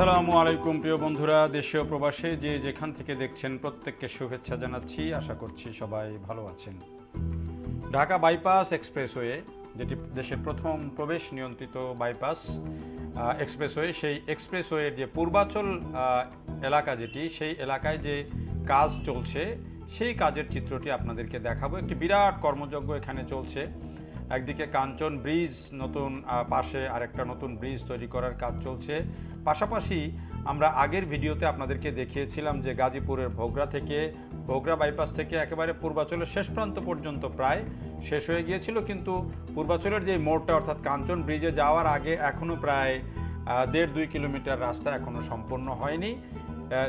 আসসালামু আলাইকুম প্রিয় বন্ধুরা, দেশীয় প্রবাসে যে যেখান থেকে দেখছেন প্রত্যেককে শুভেচ্ছা জানাচ্ছি। আশা করছি সবাই ভালো আছেন। ঢাকা বাইপাস এক্সপ্রেসওয়ে, যেটি দেশের প্রথম প্রবেশ নিয়ন্ত্রিত বাইপাস এক্সপ্রেসওয়ে, সেই এক্সপ্রেসওয়ের যে পূর্বাচল এলাকা যেটি, সেই এলাকায় যে কাজ চলছে সেই কাজের চিত্রটি আপনাদেরকে দেখাবো। একটি বিরাট কর্মযজ্ঞ এখানে চলছে। একদিকে কাঞ্চন ব্রিজ নতুন, পাশে আরেকটা নতুন ব্রিজ তৈরি করার কাজ চলছে। পাশাপাশি আমরা আগের ভিডিওতে আপনাদেরকে দেখিয়েছিলাম যে গাজীপুরের ভোগড়া বাইপাস থেকে একেবারে পূর্বাচলের শেষ প্রান্ত পর্যন্ত প্রায় শেষ হয়ে গিয়েছিল, কিন্তু পূর্বাচলের যে মোড়টা অর্থাৎ কাঞ্চন ব্রিজে যাওয়ার আগে এখনও প্রায় 1.5-2 কিলোমিটার রাস্তা এখনও সম্পন্ন হয়নি।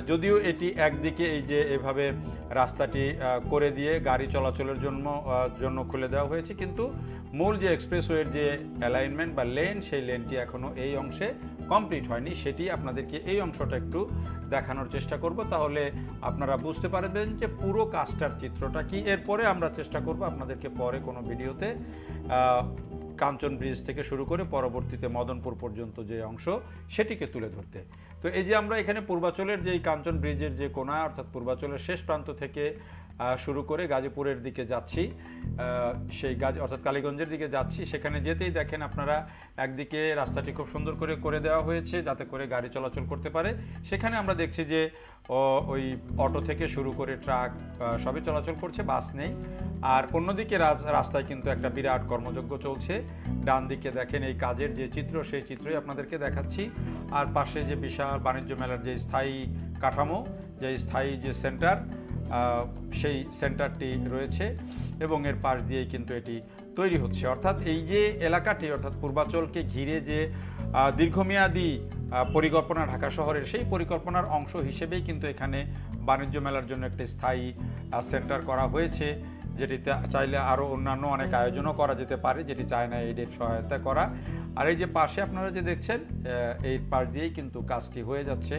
যদিও এটি একদিকে এই যে এভাবে রাস্তাটি করে দিয়ে গাড়ি চলাচলের জন্য খুলে দেওয়া হয়েছে, কিন্তু মূল যে এক্সপ্রেসওয়ের যে অ্যালাইনমেন্ট বা লেন, সেই লেনটি এখনও এই অংশে কমপ্লিট হয়নি। সেটি আপনাদেরকে এই অংশটা একটু দেখানোর চেষ্টা করব, তাহলে আপনারা বুঝতে পারবেন যে পুরো কাজটার চিত্রটা কি। এরপরে আমরা চেষ্টা করব আপনাদেরকে পরে কোনো ভিডিওতে কাঞ্চন ব্রিজ থেকে শুরু করে পরবর্তীতে মদনপুর পর্যন্ত যে অংশ সেটিকে তুলে ধরতে। তো এই যে আমরা এখানে পূর্বাচলের যেই কাঞ্চন ব্রিজের যে কোণা অর্থাৎ পূর্বাচলের শেষ প্রান্ত থেকে শুরু করে গাজীপুরের দিকে যাচ্ছি, সেই অর্থাৎ কালীগঞ্জের দিকে যাচ্ছি। সেখানে যেতেই দেখেন আপনারা একদিকে রাস্তাটি খুব সুন্দর করে দেওয়া হয়েছে যাতে করে গাড়ি চলাচল করতে পারে। সেখানে আমরা দেখছি যে ওই অটো থেকে শুরু করে ট্রাক সবই চলাচল করছে, বাস নেই। আর অন্যদিকে রাস্তায় কিন্তু একটা বিরাট কর্মযজ্ঞ চলছে। ডান দিকে দেখেন এই কাজের যে চিত্র, সেই চিত্রই আপনাদেরকে দেখাচ্ছি। আর পাশে যে বিশাল বাণিজ্য মেলার যে স্থায়ী কাঠামো, যে স্থায়ী যে সেন্টার, সেই সেন্টারটি রয়েছে এবং এর পাশ দিয়েই কিন্তু এটি তৈরি হচ্ছে। অর্থাৎ এই যে এলাকাটি অর্থাৎ পূর্বাচলকে ঘিরে যে দীর্ঘমেয়াদী পরিকল্পনা ঢাকা শহরের, সেই পরিকল্পনার অংশ হিসেবেই কিন্তু এখানে বাণিজ্য মেলার জন্য একটি স্থায়ী সেন্টার করা হয়েছে, যেটিতে চাইলে আরও অন্যান্য অনেক আয়োজনও করা যেতে পারে, যেটি চায়না এইডের সহায়তা করা। আর এই যে পাশে আপনারা যে দেখছেন, এই পাশ দিয়েই কিন্তু কাজটি হয়ে যাচ্ছে।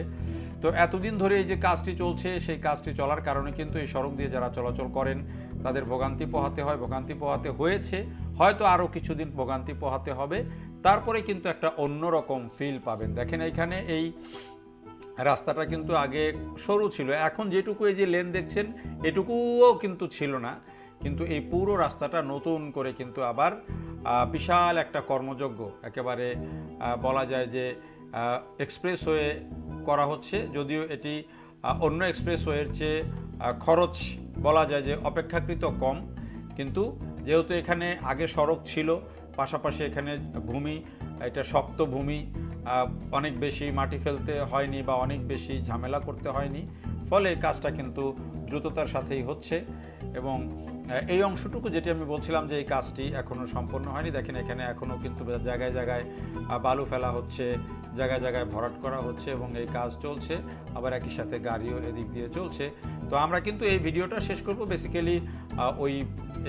তো এতদিন ধরে এই যে কাজটি চলছে, সেই কাজটি চলার কারণে কিন্তু এই সড়ক দিয়ে যারা চলাচল করেন তাদের ভোগান্তি পোহাতে হয়েছে, হয়তো আরও কিছুদিন ভোগান্তি পোহাতে হবে, তারপরে কিন্তু একটা অন্যরকম ফিল পাবেন। দেখেন এইখানে এই রাস্তাটা কিন্তু আগে সরু ছিল, এখন যেটুকু এই যে লেন দেখছেন এটুকুও কিন্তু ছিল না, কিন্তু এই পুরো রাস্তাটা নতুন করে কিন্তু আবার বিশাল একটা কর্মযজ্ঞ, একেবারে বলা যায় যে এক্সপ্রেসওয়ে করা হচ্ছে। যদিও এটি অন্য এক্সপ্রেসওয়ের চেয়ে খরচ বলা যায় যে অপেক্ষাকৃত কম, কিন্তু যেহেতু এখানে আগে সড়ক ছিল, পাশাপাশি এখানে ভূমি, এটা শক্ত ভূমি, অনেক বেশি মাটি ফেলতে হয়নি বা অনেক বেশি ঝামেলা করতে হয়নি, ফলে কাজটা কিন্তু দ্রুততার সাথেই হচ্ছে। এবং এই অংশটুকু যেটি আমি বলছিলাম যে এই কাজটি এখনও সম্পন্ন হয়নি, দেখেন এখানে এখনও কিন্তু জায়গায় জায়গায় বালু ফেলা হচ্ছে, জায়গায় জায়গায় ভরাট করা হচ্ছে এবং এই কাজ চলছে, আবার একই সাথে গাড়িও এদিক দিয়ে চলছে। তো আমরা কিন্তু এই ভিডিওটা শেষ করব বেসিক্যালি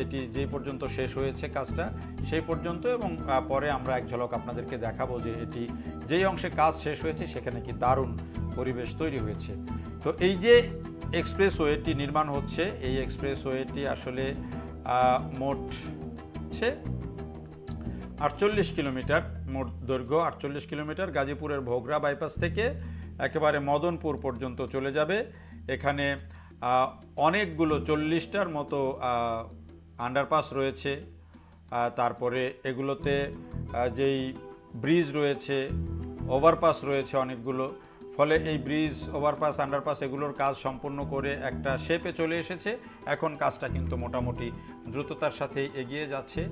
এটি যে পর্যন্ত শেষ হয়েছে কাজটা সেই পর্যন্ত, এবং পরে আমরা এক ঝলক আপনাদেরকে দেখাবো যে এটি যেই অংশে কাজ শেষ হয়েছে সেখানে কি দারুণ পরিবেশ তৈরি হয়েছে। তো এই যে এক্সপ্রেসওয়েটি নির্মাণ হচ্ছে, এই এক্সপ্রেসওয়েটি আসলে মোট 48 কিলোমিটার মোট দৈর্ঘ্য, 48 কিলোমিটার গাজীপুরের ভোগড়া বাইপাস থেকে একেবারে মদনপুর পর্যন্ত চলে যাবে। এখানে অনেকগুলো 40টার মতো আন্ডারপাস রয়েছে, তারপরে এগুলোতে যেই ব্রিজ রয়েছে, ওভারপাস রয়েছে অনেকগুলো, ফলে এই ব্রিজ, ওভারপাস, আন্ডারপাস এগুলোর কাজ সম্পূর্ণ করে একটা শেপে চলে এসেছে। এখন কাজটা কিন্তু মোটামুটি দ্রুততার সাথেই এগিয়ে যাচ্ছে।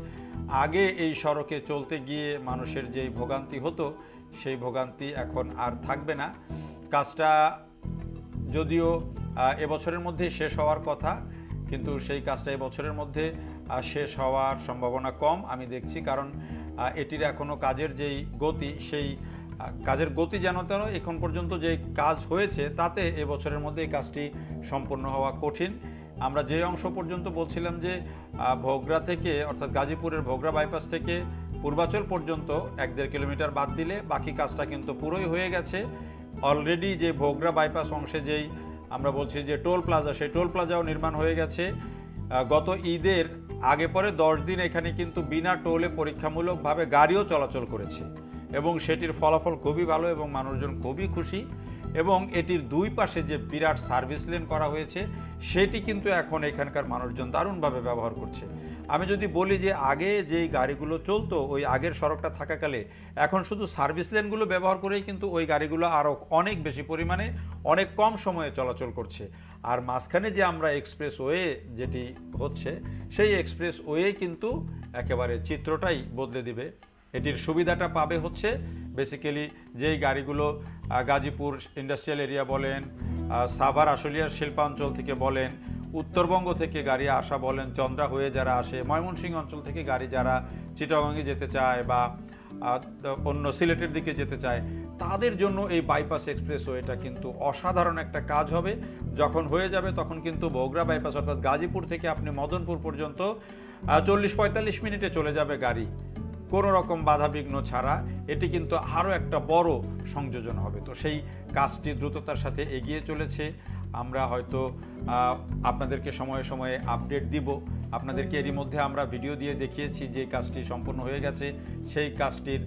আগে এই সড়কে চলতে গিয়ে মানুষের যেই ভোগান্তি হতো, সেই ভোগান্তি এখন আর থাকবে না। কাজটা যদিও এবছরের মধ্যে শেষ হওয়ার কথা, কিন্তু সেই কাজটা এবছরের মধ্যে শেষ হওয়ার সম্ভাবনা কম আমি দেখছি, কারণ এটির এখনও কাজের যেই গতি, সেই কাজের গতি যেন তেন এখন পর্যন্ত যে কাজ হয়েছে তাতে এবছরের মধ্যে এই কাজটি সম্পন্ন হওয়া কঠিন। আমরা যে অংশ পর্যন্ত বলছিলাম যে ভোগড়া থেকে অর্থাৎ গাজীপুরের ভোগড়া বাইপাস থেকে পূর্বাচল পর্যন্ত 1-1.5 কিলোমিটার বাদ দিলে বাকি কাজটা কিন্তু পুরোই হয়ে গেছে। অলরেডি যে ভোগড়া বাইপাস অংশে যেই আমরা বলছি যে টোল প্লাজা, সেই টোল প্লাজাও নির্মাণ হয়ে গেছে। গত ঈদের আগে পরে 10 দিন এখানে কিন্তু বিনা টোলে পরীক্ষামূলকভাবে গাড়িও চলাচল করেছে। এবং সেটির ফলাফল খুবই ভালো এবং মানুষজন খুবই খুশি। এবং এটির দুই পাশে যে বিরাট সার্ভিস লেন করা হয়েছে সেটি কিন্তু এখন এখানকার মানুষজন দারুণভাবে ব্যবহার করছে। আমি যদি বলি যে আগে যেই গাড়িগুলো চলতো ওই আগের সড়কটা থাকাকালে, এখন শুধু সার্ভিস লেনগুলো ব্যবহার করেই কিন্তু ওই গাড়িগুলো আরও অনেক বেশি পরিমাণে অনেক কম সময়ে চলাচল করছে। আর মাঝখানে যে আমরা এক্সপ্রেস ওয়ে যেটি হচ্ছে সেই এক্সপ্রেস ওয়ে কিন্তু একেবারে চিত্রটাই বদলে দিবে। এটির সুবিধাটা পাবে হচ্ছে বেসিক্যালি যেই গাড়িগুলো গাজীপুর ইন্ডাস্ট্রিয়াল এরিয়া বলেন, সাভার আশুলিয়ার শিল্পাঞ্চল থেকে বলেন, উত্তরবঙ্গ থেকে গাড়ি আসা বলেন, চন্দ্রা হয়ে যারা আসে, ময়মনসিংহ অঞ্চল থেকে গাড়ি যারা চিটাগংয়ে যেতে চায় বা অন্য সিলেটের দিকে যেতে চায়, তাদের জন্য এই বাইপাস এক্সপ্রেসওয়েটা কিন্তু অসাধারণ একটা কাজ হবে। যখন হয়ে যাবে তখন কিন্তু বগুড়া বাইপাস অর্থাৎ গাজীপুর থেকে আপনি মদনপুর পর্যন্ত 40-45 মিনিটে চলে যাবে গাড়ি, কোনো রকম বাধাবিঘ্ন ছাড়া। এটি কিন্তু আরও একটা বড় সংযোজন হবে। তো সেই কাজটি দ্রুততার সাথে এগিয়ে চলেছে। আমরা হয়তো আপনাদেরকে সময়ে সময়ে আপডেট দিব। আপনাদেরকে এরই মধ্যে আমরা ভিডিও দিয়ে দেখিয়েছি যে কাজটি সম্পূর্ণ হয়ে গেছে। সেই কাজটির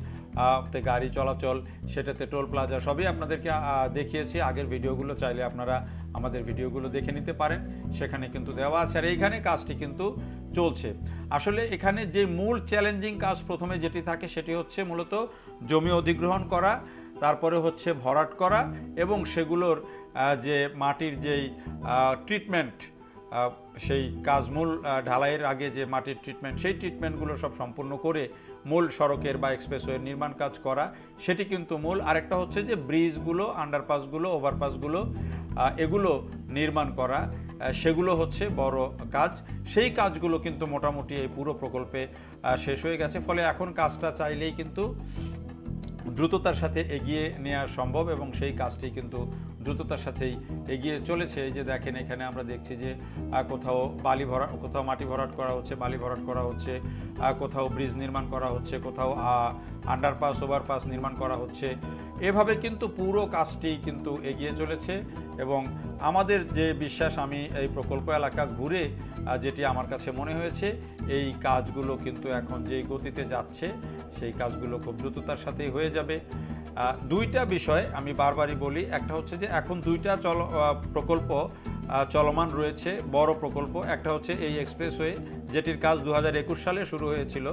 গাড়ি চলাচল, সেটাতে টোল প্লাজা সবই আপনাদেরকে দেখিয়েছি। আগের ভিডিওগুলো চাইলে আপনারা আমাদের ভিডিওগুলো দেখে নিতে পারেন, সেখানে কিন্তু দেওয়া আছে। আর এইখানে কাজটি কিন্তু চলছে। আসলে এখানে যে মূল চ্যালেঞ্জিং কাজ প্রথমে যেটি থাকে সেটি হচ্ছে মূলত জমি অধিগ্রহণ করা, তারপরে হচ্ছে ভরাট করা এবং সেগুলোর যে মাটির যেই ট্রিটমেন্ট, সেই কাজ মূল ঢালাইয়ের আগে যে মাটির ট্রিটমেন্ট, সেই ট্রিটমেন্টগুলো সব সম্পূর্ণ করে মূল সড়কের বা এক্সপ্রেসওয়ের নির্মাণ কাজ করা, সেটি কিন্তু মূল। আরেকটা হচ্ছে যে ব্রিজগুলো, আন্ডারপাসগুলো, ওভারপাসগুলো এগুলো নির্মাণ করা, সেগুলো হচ্ছে বড় কাজ। সেই কাজগুলো কিন্তু মোটামুটি এই পুরো প্রকল্পে শেষ হয়ে গেছে। ফলে এখন কাজটা চাইলেই কিন্তু দ্রুততার সাথে এগিয়ে নেওয়া সম্ভব এবং সেই কাজটি কিন্তু দ্রুততার সাথেই এগিয়ে চলেছে। এই যে দেখেন, এখানে আমরা দেখছি যে কোথাও কোথাও মাটি ভরাট করা হচ্ছে, বালি ভরাট করা হচ্ছে, কোথাও ব্রিজ নির্মাণ করা হচ্ছে, কোথাও আন্ডারপাস, ওভারপাস নির্মাণ করা হচ্ছে। এভাবে কিন্তু পুরো কাজটি কিন্তু এগিয়ে চলেছে এবং আমাদের যে বিশ্বাস, আমি এই প্রকল্প এলাকা ঘুরে যেটি আমার কাছে মনে হয়েছে, এই কাজগুলো কিন্তু এখন যেই গতিতে যাচ্ছে সেই কাজগুলো খুব দ্রুততার সাথেই হয়ে যাবে। দুইটা বিষয় আমি বারবারই বলি, একটা হচ্ছে যে এখন দুইটা প্রকল্প চলমান রয়েছে, বড় প্রকল্প। একটা হচ্ছে এই এক্সপ্রেসওয়ে, যেটির কাজ 2021 সালে শুরু হয়েছিল।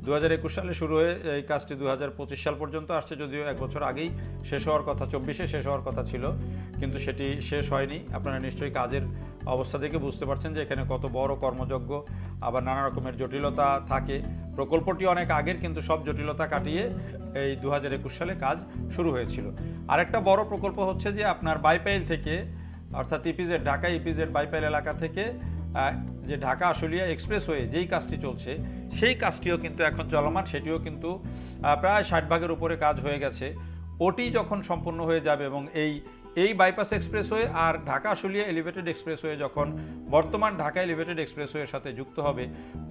2021 সালে শুরু হয়ে এই কাজটি 2025 সাল পর্যন্ত আসছে, যদিও এক বছর আগেই শেষ হওয়ার কথা, 24-এ শেষ হওয়ার কথা ছিল, কিন্তু সেটি শেষ হয়নি। আপনারা নিশ্চয়ই কাজের অবস্থা দেখে বুঝতে পারছেন যে এখানে কত বড় কর্মযজ্ঞ, আবার নানা রকমের জটিলতা থাকে। প্রকল্পটি অনেক আগের, কিন্তু সব জটিলতা কাটিয়ে এই 2021 সালে কাজ শুরু হয়েছিল। আরেকটা বড় প্রকল্প হচ্ছে যে আপনার বাইপাইল থেকে, অর্থাৎ ইপিজেড, ঢাকা ইপিজেড বাইপাইল এলাকা থেকে যে ঢাকা আশুলিয়া এক্সপ্রেসওয়ে যেই কাজটি চলছে, সেই কাজটিও কিন্তু এখন চলমান। সেটিও কিন্তু প্রায় 60% উপরে কাজ হয়ে গেছে। ওটি যখন সম্পূর্ণ হয়ে যাবে এবং এই বাইপাস এক্সপ্রেসওয়ে আর ঢাকা আশুলিয়া এলিভেটেড এক্সপ্রেসওয়ে যখন বর্তমান ঢাকা এলিভেটেড এক্সপ্রেসওয়ের সাথে যুক্ত হবে,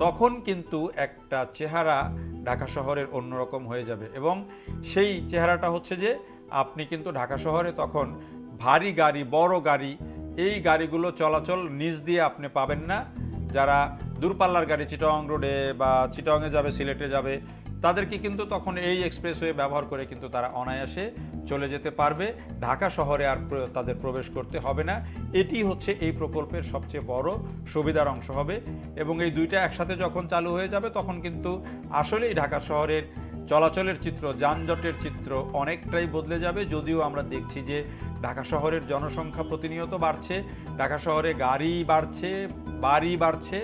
তখন কিন্তু একটা চেহারা ঢাকা শহরের অন্যরকম হয়ে যাবে। এবং সেই চেহারাটা হচ্ছে যে আপনি কিন্তু ঢাকা শহরে তখন ভারী গাড়ি, বড় গাড়ি, এই গাড়িগুলো চলাচল নিচ দিয়ে আপনি পাবেন না। যারা দূরপাল্লার গাড়ি চিটাগং রোডে বা চিটাগংয়ে যাবে, সিলেটে যাবে, তাদেরকে কিন্তু তখন এই এক্সপ্রেসওয়ে ব্যবহার করে কিন্তু তারা অনায়াসে চলে যেতে পারবে। ঢাকা শহরে আর তাদের প্রবেশ করতে হবে না। এটি হচ্ছে এই প্রকল্পের সবচেয়ে বড় সুবিধার অংশ হবে। এবং এই দুইটা একসাথে যখন চালু হয়ে যাবে, তখন কিন্তু আসলেই ঢাকা শহরের চলাচলের চিত্র, যানজটের চিত্র অনেকটাই বদলে যাবে। যদিও আমরা দেখছি যে ঢাকা শহরের জনসংখ্যা প্রতিনিয়ত বাড়ছে, ঢাকা শহরে গাড়ি বাড়ছে, বাড়ি বাড়ছে,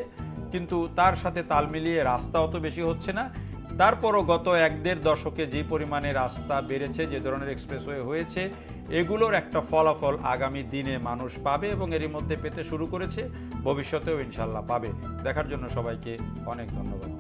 কিন্তু তার সাথে তাল মিলিয়ে রাস্তা অত বেশি হচ্ছে না। তারপরও গত 1-1.5 দশকে যে পরিমাণে রাস্তা বেড়েছে, যে ধরনের এক্সপ্রেসওয়ে হয়েছে, এগুলোর একটা ফলাফল আগামী দিনে মানুষ পাবে এবং এরই মধ্যে পেতে শুরু করেছে, ভবিষ্যতেও ইনশাল্লাহ পাবে। দেখার জন্য সবাইকে অনেক ধন্যবাদ।